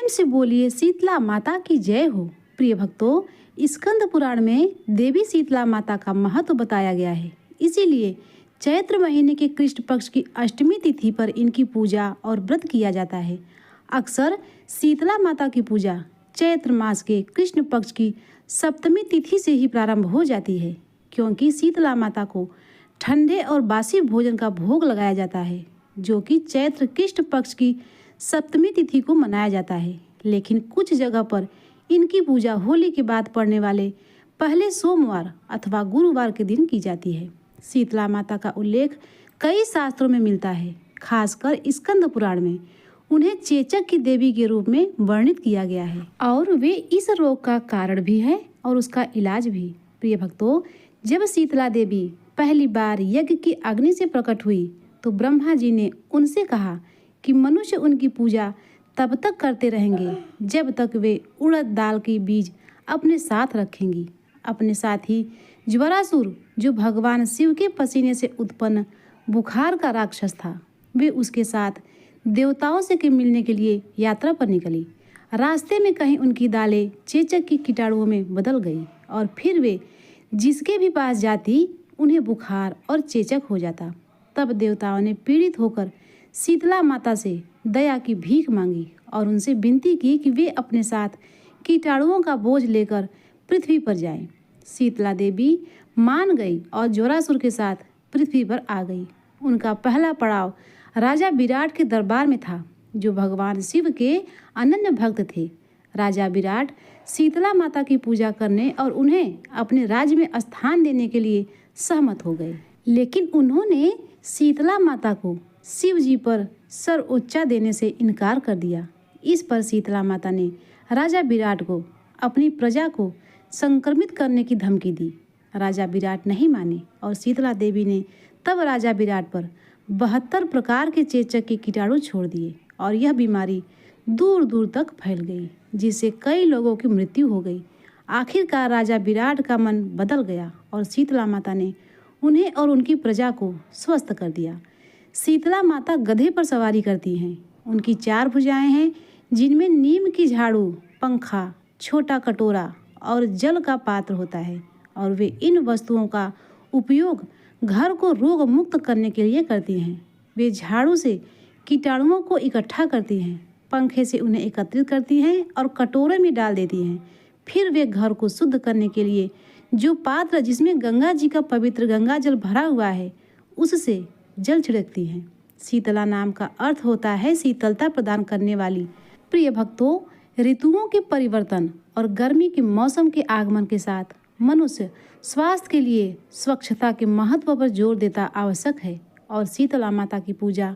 प्रेम से बोलिए शीतला माता की जय हो। प्रिय भक्तों, स्कंद पुराण में देवी शीतला माता का महत्व बताया गया है। इसीलिए चैत्र महीने के कृष्ण पक्ष की अष्टमी तिथि पर इनकी पूजा और व्रत किया जाता है। अक्सर शीतला माता की पूजा चैत्र मास के कृष्ण पक्ष की सप्तमी तिथि से ही प्रारंभ हो जाती है, क्योंकि शीतला माता को ठंडे और बासी भोजन का भोग लगाया जाता है, जो कि चैत्र कृष्ण पक्ष की सप्तमी तिथि को मनाया जाता है। लेकिन कुछ जगह पर इनकी पूजा होली के बाद पड़ने वाले पहले सोमवार अथवा गुरुवार के दिन की जाती है। शीतला माता का उल्लेख कई शास्त्रों में मिलता है, खासकर स्कंद पुराण में उन्हें चेचक की देवी के रूप में वर्णित किया गया है और वे इस रोग का कारण भी है और उसका इलाज भी। प्रिय भक्तों, जब शीतला देवी पहली बार यज्ञ की अग्नि से प्रकट हुई तो ब्रह्मा जी ने उनसे कहा कि मनुष्य उनकी पूजा तब तक करते रहेंगे जब तक वे उड़द दाल की बीज अपने साथ रखेंगी। अपने साथ ही ज्वरासुर, जो भगवान शिव के पसीने से उत्पन्न बुखार का राक्षस था, वे उसके साथ देवताओं से के मिलने के लिए यात्रा पर निकली। रास्ते में कहीं उनकी दालें चेचक की कीटाणुओं में बदल गई और फिर वे जिसके भी पास जाती उन्हें बुखार और चेचक हो जाता। तब देवताओं ने पीड़ित होकर शीतला माता से दया की भीख मांगी और उनसे विनती की कि वे अपने साथ कीटाणुओं का बोझ लेकर पृथ्वी पर जाएं। शीतला देवी मान गई और ज्वरासुर के साथ पृथ्वी पर आ गई। उनका पहला पड़ाव राजा विराट के दरबार में था, जो भगवान शिव के अनन्य भक्त थे। राजा विराट शीतला माता की पूजा करने और उन्हें अपने राज्य में स्थान देने के लिए सहमत हो गए, लेकिन उन्होंने शीतला माता को शिव जी पर सर्वोच्च देने से इनकार कर दिया। इस पर शीतला माता ने राजा विराट को अपनी प्रजा को संक्रमित करने की धमकी दी। राजा विराट नहीं माने और शीतला देवी ने तब राजा विराट पर 72 प्रकार के चेचक के कीटाणु छोड़ दिए और यह बीमारी दूर दूर तक फैल गई, जिससे कई लोगों की मृत्यु हो गई। आखिरकार राजा विराट का मन बदल गया और शीतला माता ने उन्हें और उनकी प्रजा को स्वस्थ कर दिया। शीतला माता गधे पर सवारी करती हैं। उनकी 4 भुजाएं हैं, जिनमें नीम की झाड़ू, पंखा, छोटा कटोरा और जल का पात्र होता है और वे इन वस्तुओं का उपयोग घर को रोग मुक्त करने के लिए करती हैं। वे झाड़ू से कीटाणुओं को इकट्ठा करती हैं, पंखे से उन्हें एकत्रित करती हैं और कटोरे में डाल देती हैं। फिर वे घर को शुद्ध करने के लिए जो पात्र जिसमें गंगा जी का पवित्र गंगा जल भरा हुआ है, उससे जल छिड़कती हैं। शीतला नाम का अर्थ होता है शीतलता प्रदान करने वाली। प्रिय भक्तों, ऋतुओं के परिवर्तन और गर्मी के मौसम के आगमन के साथ मनुष्य स्वास्थ्य के लिए स्वच्छता के महत्व पर जोर देता आवश्यक है और शीतला माता की पूजा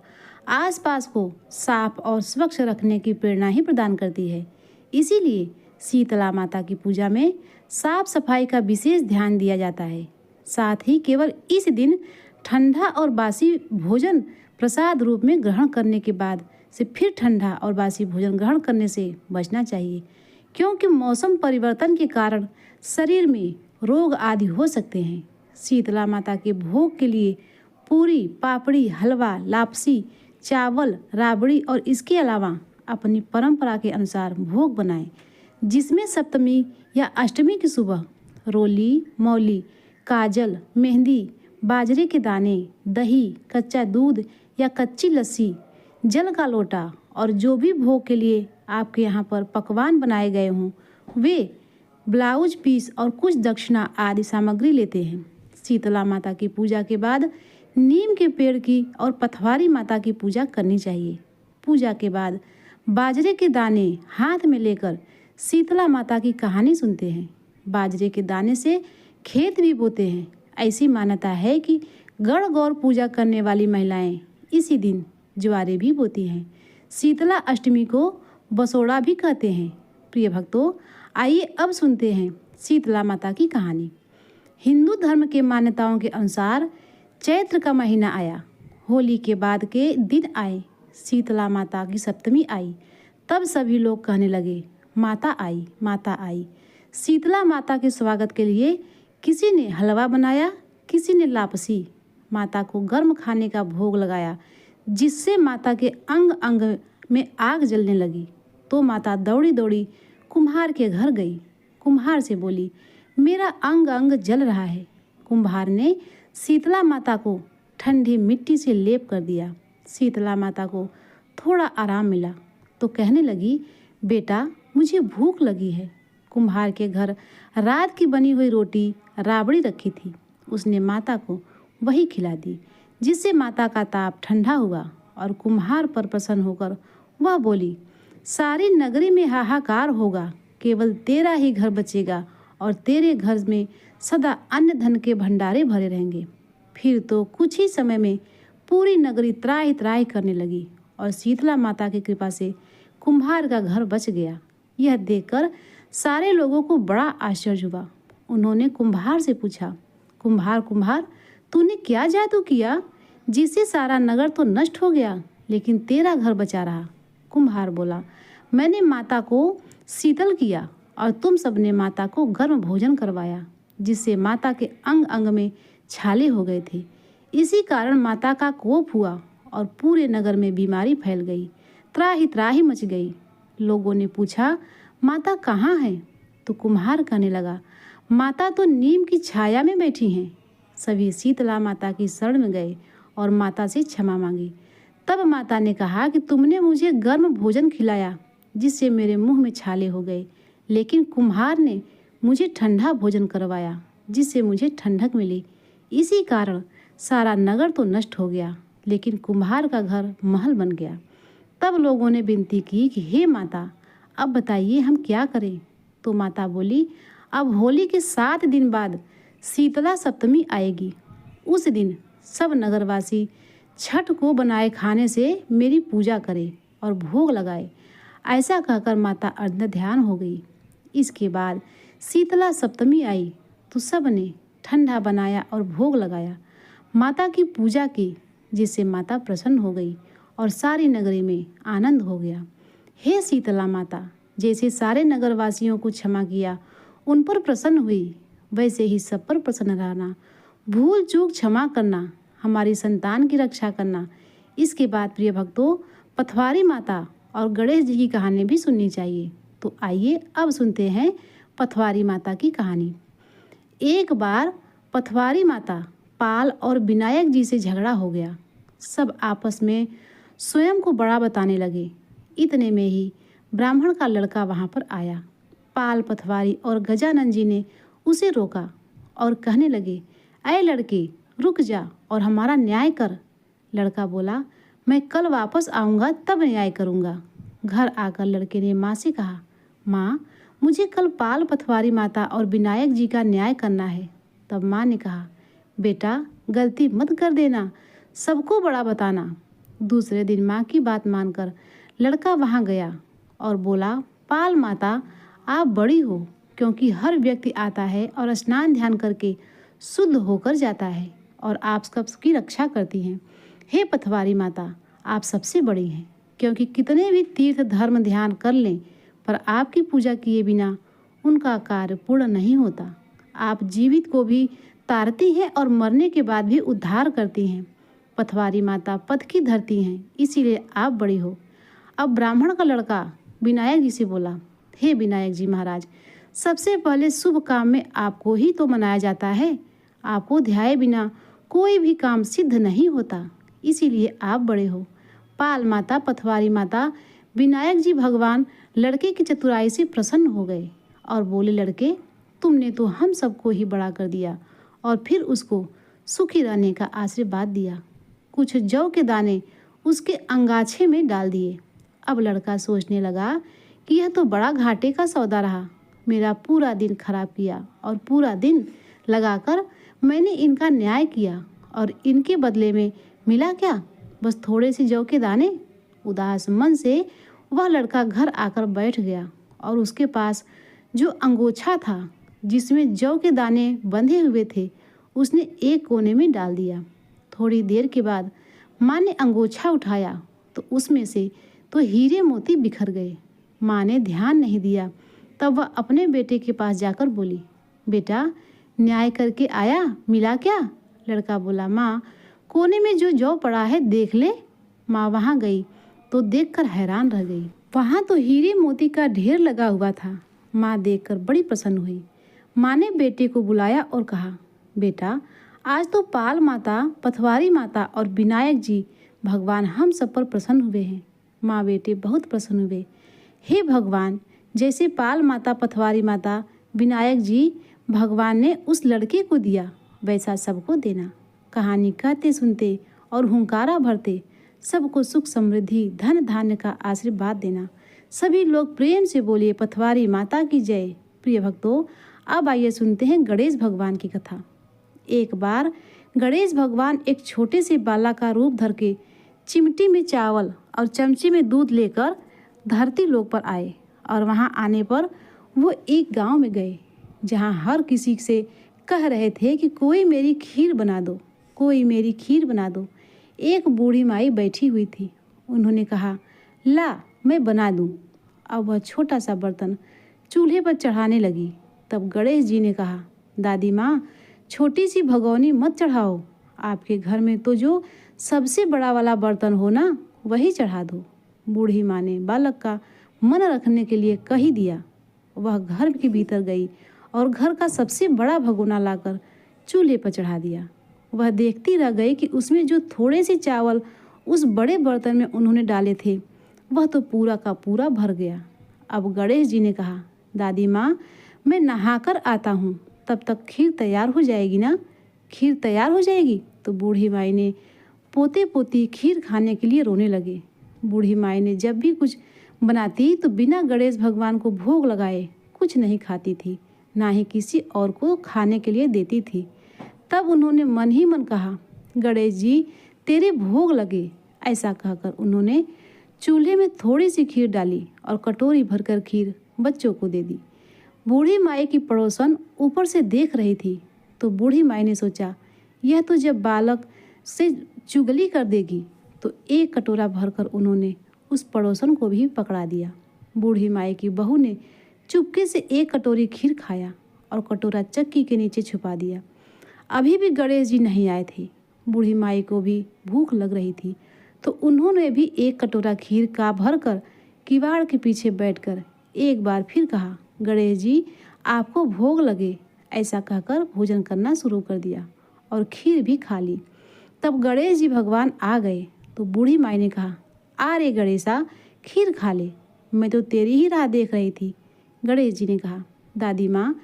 आसपास को साफ और स्वच्छ रखने की प्रेरणा ही प्रदान करती है। इसीलिए शीतला माता की पूजा में साफ सफाई का विशेष ध्यान दिया जाता है। साथ ही केवल इस दिन ठंडा और बासी भोजन प्रसाद रूप में ग्रहण करने के बाद से फिर ठंडा और बासी भोजन ग्रहण करने से बचना चाहिए, क्योंकि मौसम परिवर्तन के कारण शरीर में रोग आदि हो सकते हैं। शीतला माता के भोग के लिए पूरी, पापड़ी, हलवा, लापसी, चावल, राबड़ी और इसके अलावा अपनी परंपरा के अनुसार भोग बनाएं, जिसमें सप्तमी या अष्टमी की सुबह रोली, मौली, काजल, मेहंदी, बाजरे के दाने, दही, कच्चा दूध या कच्ची लस्सी, जल का लोटा और जो भी भोग के लिए आपके यहाँ पर पकवान बनाए गए हों, वे ब्लाउज पीस और कुछ दक्षिणा आदि सामग्री लेते हैं। शीतला माता की पूजा के बाद नीम के पेड़ की और पथवारी माता की पूजा करनी चाहिए। पूजा के बाद बाजरे के दाने हाथ में लेकर शीतला माता की कहानी सुनते हैं। बाजरे के दाने से खेत भी बोते हैं। ऐसी मान्यता है कि गण गौर पूजा करने वाली महिलाएं इसी दिन ज्वारे भी बोती हैं। शीतला अष्टमी को बसोड़ा भी कहते हैं। प्रिय भक्तों, आइए अब सुनते हैं शीतला माता की कहानी। हिंदू धर्म के मान्यताओं के अनुसार चैत्र का महीना आया, होली के बाद के दिन आए, शीतला माता की सप्तमी आई। तब सभी लोग कहने लगे, माता आई, माता आई। शीतला माता के स्वागत के लिए किसी ने हलवा बनाया, किसी ने लापसी। माता को गर्म खाने का भोग लगाया, जिससे माता के अंग अंग में आग जलने लगी। तो माता दौड़ी दौड़ी कुम्हार के घर गई। कुम्हार से बोली, मेरा अंग अंग जल रहा है। कुम्हार ने शीतला माता को ठंडी मिट्टी से लेप कर दिया। शीतला माता को थोड़ा आराम मिला तो कहने लगी, बेटा मुझे भूख लगी है। कुम्हार के घर रात की बनी हुई रोटी राबड़ी रखी थी। उसने माता को वही खिला दी, जिससे माता का ताप ठंडा हुआ और कुम्हार पर प्रसन्न होकर वह बोली, सारी नगरी में हाहाकार होगा, केवल तेरा ही घर बचेगा और तेरे घर में सदा अन्न धन के भंडारे भरे रहेंगे। फिर तो कुछ ही समय में पूरी नगरी त्राहि त्राहि करने लगी और शीतला माता की कृपा से कुम्हार का घर बच गया। यह देखकर सारे लोगों को बड़ा आश्चर्य हुआ। उन्होंने कुम्हार से पूछा, कुम्हार कुम्हार तूने क्या जादू किया जिससे सारा नगर तो नष्ट हो गया लेकिन तेरा घर बचा रहा? कुम्हार बोला, मैंने माता को शीतल किया और तुम सबने माता को गर्म भोजन करवाया, जिससे माता के अंग अंग में छाले हो गए थे। इसी कारण माता का कोप हुआ और पूरे नगर में बीमारी फैल गई, त्राहि त्राहि मच गई। लोगों ने पूछा, माता कहाँ है? तो कुम्हार कहने लगा, माता तो नीम की छाया में बैठी हैं। सभी शीतला माता की शरण में गए और माता से क्षमा मांगी। तब माता ने कहा कि तुमने मुझे गर्म भोजन खिलाया जिससे मेरे मुंह में छाले हो गए, लेकिन कुम्हार ने मुझे ठंडा भोजन करवाया जिससे मुझे ठंडक मिली। इसी कारण सारा नगर तो नष्ट हो गया लेकिन कुम्हार का घर महल बन गया। तब लोगों ने विनती की कि हे माता, अब बताइए हम क्या करें? तो माता बोली, अब होली के 7 दिन बाद शीतला सप्तमी आएगी। उस दिन सब नगरवासी छठ को बनाए खाने से मेरी पूजा करें और भोग लगाए। ऐसा कहकर माता अर्ध ध्यान हो गई। इसके बाद शीतला सप्तमी आई तो सब ने ठंडा बनाया और भोग लगाया, माता की पूजा की, जिससे माता प्रसन्न हो गई और सारी नगरी में आनंद हो गया। हे शीतला माता, जैसे सारे नगरवासियों को क्षमा किया, उन पर प्रसन्न हुई, वैसे ही सब पर प्रसन्न रहना। भूल चूक क्षमा करना, हमारी संतान की रक्षा करना। इसके बाद प्रिय भक्तों, पथवारी माता और गणेश जी की कहानी भी सुननी चाहिए। तो आइए अब सुनते हैं पथवारी माता की कहानी। एक बार पथवारी माता पाल और विनायक जी से झगड़ा हो गया। सब आपस में स्वयं को बड़ा बताने लगे। इतने में ही ब्राह्मण का लड़का वहाँ पर आया। पाल, पथवारी और गजानन जी ने उसे रोका और कहने लगे, अय लड़के, रुक जा और हमारा न्याय कर। लड़का बोला, मैं कल वापस आऊँगा तब न्याय करूँगा। घर आकर लड़के ने माँ से कहा, माँ मुझे कल पाल, पथवारी माता और विनायक जी का न्याय करना है। तब माँ ने कहा, बेटा गलती मत कर देना, सबको बड़ा बताना। दूसरे दिन माँ की बात मानकर लड़का वहाँ गया और बोला, पाल माता आप बड़ी हो, क्योंकि हर व्यक्ति आता है और स्नान ध्यान करके शुद्ध होकर जाता है और आप सबकी रक्षा करती हैं। हे पथवारी माता, आप सबसे बड़ी हैं, क्योंकि कितने भी तीर्थ धर्म ध्यान कर लें पर आपकी पूजा किए बिना उनका कार्य पूर्ण नहीं होता। आप जीवित को भी तारती हैं और मरने के बाद भी उद्धार करती हैं। पथवारी माता पथ की धरती हैं, इसीलिए आप बड़ी हो। अब ब्राह्मण का लड़का विनायक जी से बोला, हे विनायक जी महाराज, सबसे पहले शुभ काम में आपको ही तो मनाया जाता है। आपको ध्याए बिना कोई भी काम सिद्ध नहीं होता, इसीलिए आप बड़े हो। पाल माता, पथवारी माता, विनायक जी भगवान लड़के की चतुराई से प्रसन्न हो गए और बोले, लड़के तुमने तो हम सबको ही बड़ा कर दिया और फिर उसको सुखी रहने का आशीर्वाद दिया। कुछ जौ के दाने उसके अंगाछे में डाल दिए। अब लड़का सोचने लगा कि यह तो बड़ा घाटे का सौदा रहा। मेरा पूरा दिन खराब किया और पूरा दिन लगाकर मैंने इनका न्याय किया और इनके बदले में मिला क्या? बस थोड़े से जौ के दाने। उदास मन से वह लड़का घर आकर बैठ गया और उसके पास जो अंगोछा था जिसमें जौ के दाने बंधे हुए थे, उसने एक कोने में डाल दिया। थोड़ी देर के बाद माँ ने अंगोछा उठाया तो उसमें से तो हीरे मोती बिखर गए। माँ ने ध्यान नहीं दिया। तब वह अपने बेटे के पास जाकर बोली, बेटा न्याय करके आया, मिला क्या? लड़का बोला, माँ कोने में जो जौ पड़ा है देख ले। माँ वहाँ गई तो देखकर हैरान रह गई। वहाँ तो हीरे मोती का ढेर लगा हुआ था। माँ देखकर बड़ी प्रसन्न हुई। माँ ने बेटे को बुलाया और कहा, बेटा, आज तो पाल माता, पथवारी माता और विनायक जी भगवान हम सब पर प्रसन्न हुए हैं। माँ बेटे बहुत प्रसन्न हुए। हे भगवान, जैसे पाल माता, पथवारी माता, विनायक जी भगवान ने उस लड़के को दिया, वैसा सबको देना। कहानी कहते सुनते और हुंकारा भरते सबको सुख समृद्धि धन धान्य का आशीर्वाद देना। सभी लोग प्रेम से बोलिए, पथवारी माता की जय। प्रिय भक्तों, अब आइए सुनते हैं गणेश भगवान की कथा। एक बार गणेश भगवान एक छोटे से बालक का रूप धर के चिमटी में चावल और चमचे में दूध लेकर धरती लोक पर आए। और वहां आने पर वो एक गांव में गए जहां हर किसी से कह रहे थे कि कोई मेरी खीर बना दो, कोई मेरी खीर बना दो। एक बूढ़ी माई बैठी हुई थी। उन्होंने कहा, ला मैं बना दूं। अब वह छोटा सा बर्तन चूल्हे पर चढ़ाने लगी। तब गणेश जी ने कहा, दादी माँ, छोटी सी भगोनी मत चढ़ाओ। आपके घर में तो जो सबसे बड़ा वाला बर्तन हो ना, वही चढ़ा दो। बूढ़ी माँ ने बालक का मन रखने के लिए कह ही दिया। वह घर के भीतर गई और घर का सबसे बड़ा भगोना लाकर चूल्हे पर चढ़ा दिया। वह देखती रह गई कि उसमें जो थोड़े से चावल उस बड़े बर्तन में उन्होंने डाले थे, वह तो पूरा का पूरा भर गया। अब गणेश जी ने कहा, दादी माँ, मैं नहाकर आता हूँ, तब तक खीर तैयार हो जाएगी ना? खीर तैयार हो जाएगी। तो बूढ़ी माई ने पोते पोती खीर खाने के लिए रोने लगे। बूढ़ी माई ने जब भी कुछ बनाती तो बिना गणेश भगवान को भोग लगाए कुछ नहीं खाती थी, ना ही किसी और को खाने के लिए देती थी। तब उन्होंने मन ही मन कहा, गणेश जी तेरे भोग लगे। ऐसा कहकर उन्होंने चूल्हे में थोड़ी सी खीर डाली और कटोरी भरकर खीर बच्चों को दे दी। बूढ़ी माई की पड़ोसन ऊपर से देख रही थी। तो बूढ़ी माई ने सोचा, यह तो जब बालक से चुगली कर देगी। तो एक कटोरा भरकर उन्होंने उस पड़ोसन को भी पकड़ा दिया। बूढ़ी माई की बहू ने चुपके से एक कटोरी खीर खाया और कटोरा चक्की के नीचे छुपा दिया। अभी भी गणेश जी नहीं आए थे। बूढ़ी माई को भी भूख लग रही थी, तो उन्होंने भी एक कटोरा खीर का भरकर किवाड़ के पीछे बैठकर एक बार फिर कहा, गणेश जी आपको भोग लगे। ऐसा कहकर भोजन करना शुरू कर दिया और खीर भी खा ली। तब गणेश जी भगवान आ गए। तो बूढ़ी माई ने कहा, आ रे गणेशा, खीर खा ले, मैं तो तेरी ही राह देख रही थी। गणेश जी ने कहा, दादी माँ,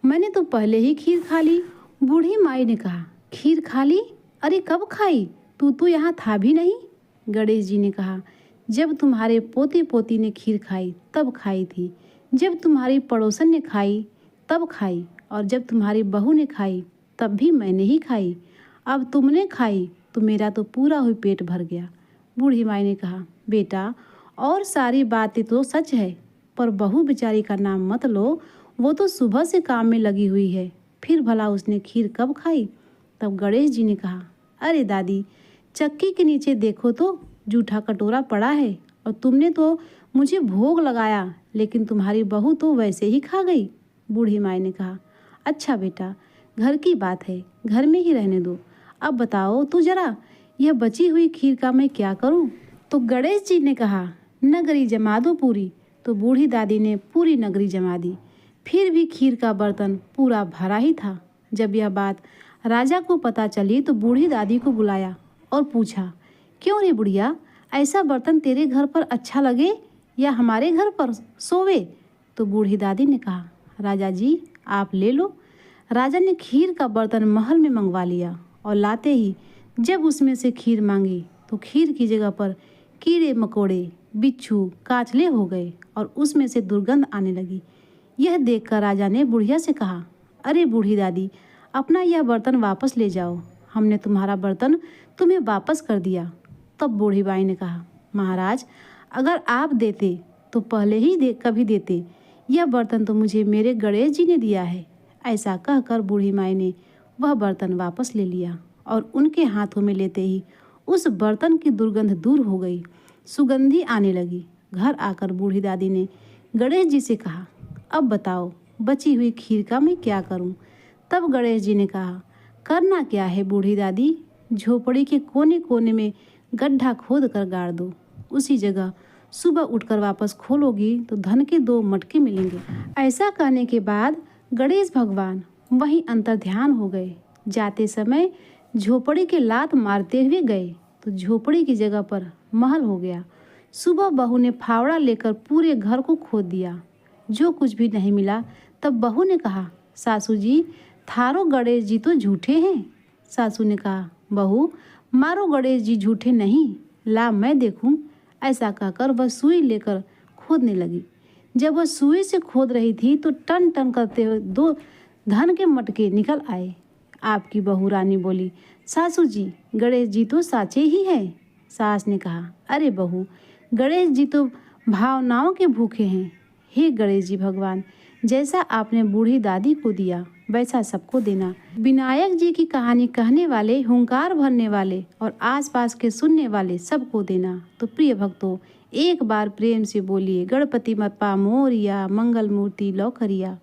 मैंने तो पहले ही खीर खा ली। बूढ़ी माई ने कहा, खीर खा ली? अरे कब खाई? तू तो यहाँ था भी नहीं। गणेश जी ने कहा, जब तुम्हारे पोते पोती ने खीर खाई तब खाई थी, जब तुम्हारी पड़ोसन ने खाई तब खाई, और जब तुम्हारी बहू ने खाई तब भी मैंने ही खाई। अब तुमने खाई तो मेरा तो पूरा ही पेट भर गया। बूढ़ी माई ने कहा, बेटा और सारी बातें तो सच है, पर बहू बेचारी का नाम मत लो। वो तो सुबह से काम में लगी हुई है, फिर भला उसने खीर कब खाई? तब गणेश जी ने कहा, अरे दादी, चक्की के नीचे देखो तो जूठा कटोरा पड़ा है, और तुमने तो मुझे भोग लगाया, लेकिन तुम्हारी बहू तो वैसे ही खा गई। बूढ़ी माई ने कहा, अच्छा बेटा, घर की बात है, घर में ही रहने दो। अब बताओ तो जरा, यह बची हुई खीर का मैं क्या करूं? तो गणेश जी ने कहा, नगरी जमा दो पूरी। तो बूढ़ी दादी ने पूरी नगरी जमा दी। फिर भी खीर का बर्तन पूरा भरा ही था। जब यह बात राजा को पता चली तो बूढ़ी दादी को बुलाया और पूछा, क्यों रे बुढ़िया, ऐसा बर्तन तेरे घर पर अच्छा लगे या हमारे घर पर सोवे? तो बूढ़ी दादी ने कहा, राजा जी आप ले लो। राजा ने खीर का बर्तन महल में मंगवा लिया और लाते ही जब उसमें से खीर मांगी तो खीर की जगह पर कीड़े मकोड़े, बिच्छू, काचले हो गए और उसमें से दुर्गंध आने लगी। यह देखकर राजा ने बुढ़िया से कहा, अरे बूढ़ी दादी, अपना यह बर्तन वापस ले जाओ, हमने तुम्हारा बर्तन तुम्हें वापस कर दिया। तब बूढ़ी बाई ने कहा, महाराज, अगर आप देते तो पहले ही कभी देते, यह बर्तन तो मुझे मेरे गणेश जी ने दिया है। ऐसा कहकर बूढ़ी माई ने वह बर्तन वापस ले लिया और उनके हाथों में लेते ही उस बर्तन की दुर्गंध दूर हो गई, सुगंधी आने लगी। घर आकर बूढ़ी दादी ने गणेश जी से कहा, अब बताओ बची हुई खीर का मैं क्या करूं? तब गणेश जी ने कहा, करना क्या है बूढ़ी दादी, झोपड़ी के कोने कोने में गड्ढा खोद कर गाड़ दो, उसी जगह सुबह उठकर वापस खोलोगी तो धन के 2 मटके मिलेंगे। ऐसा कहने के बाद गणेश भगवान वहीं अंतर्ध्यान हो गए। जाते समय झोपड़ी के लात मारते हुए गए तो झोपड़ी की जगह पर महल हो गया। सुबह बहू ने फावड़ा लेकर पूरे घर को खोद दिया, जो कुछ भी नहीं मिला। तब बहू ने कहा, सासू जी, थारो गणेश जी तो झूठे हैं। सासू ने कहा, बहू, मारो गणेश जी झूठे नहीं, ला मैं देखूं। ऐसा कहकर वह सुई लेकर खोदने लगी। जब वह सुई से खोद रही थी तो टन टन करते हुए 2 धन के मटके निकल आए। आपकी बहू रानी बोली, सासू जी, गणेश जी तो साचे ही हैं। सास ने कहा, अरे बहू, गणेश जी तो भावनाओं के भूखे हैं। हे गणेश जी भगवान, जैसा आपने बूढ़ी दादी को दिया वैसा सबको देना। विनायक जी की कहानी कहने वाले, हुंकार भरने वाले और आसपास के सुनने वाले सबको देना। तो प्रिय भक्तों, एक बार प्रेम से बोलिए, गणपति बप्पा मोरिया, मंगल मूर्ति लौकरिया।